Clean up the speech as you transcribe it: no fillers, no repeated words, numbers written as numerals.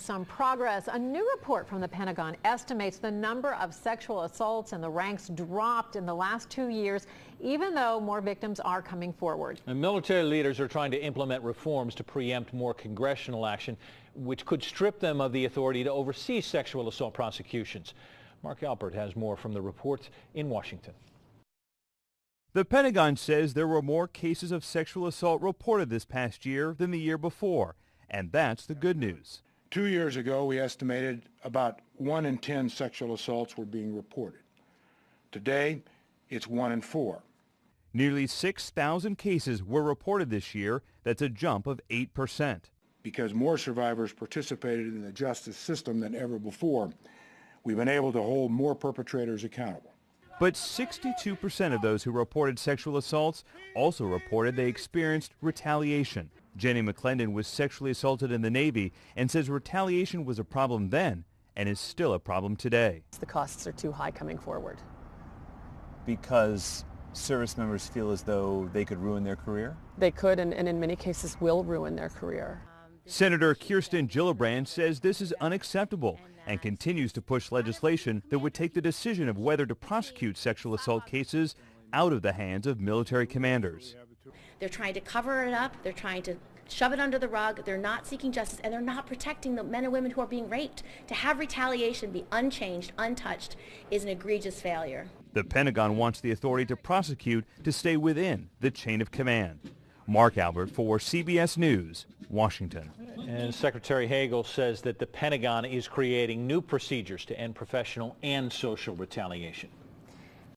Some progress. A new report from the Pentagon estimates the number of sexual assaults in the ranks dropped in the last 2 years, even though more victims are coming forward. And military leaders are trying to implement reforms to preempt more congressional action, which could strip them of the authority to oversee sexual assault prosecutions. Mark Albert has more from the report in Washington. The Pentagon says there were more cases of sexual assault reported this past year than the year before, and that's the good news. 2 years ago, we estimated about 1 in 10 sexual assaults were being reported. Today, it's 1 in 4. Nearly 6,000 cases were reported this year. That's a jump of 8%. Because more survivors participated in the justice system than ever before, we've been able to hold more perpetrators accountable. But 62% of those who reported sexual assaults also reported they experienced retaliation. Jenny McClendon was sexually assaulted in the Navy and says retaliation was a problem then and is still a problem today. The costs are too high coming forward. Because service members feel as though they could ruin their career? They could, and in many cases will ruin their career. Senator Kirsten Gillibrand says this is unacceptable and continues to push legislation that would take the decision of whether to prosecute sexual assault cases out of the hands of military commanders. They're trying to cover it up, they're trying to shove it under the rug, they're not seeking justice, and they're not protecting the men and women who are being raped. To have retaliation be unchanged, untouched, is an egregious failure. The Pentagon wants the authority to prosecute to stay within the chain of command. Mark Albert for CBS News, Washington. And Secretary Hagel says that the Pentagon is creating new procedures to end professional and social retaliation.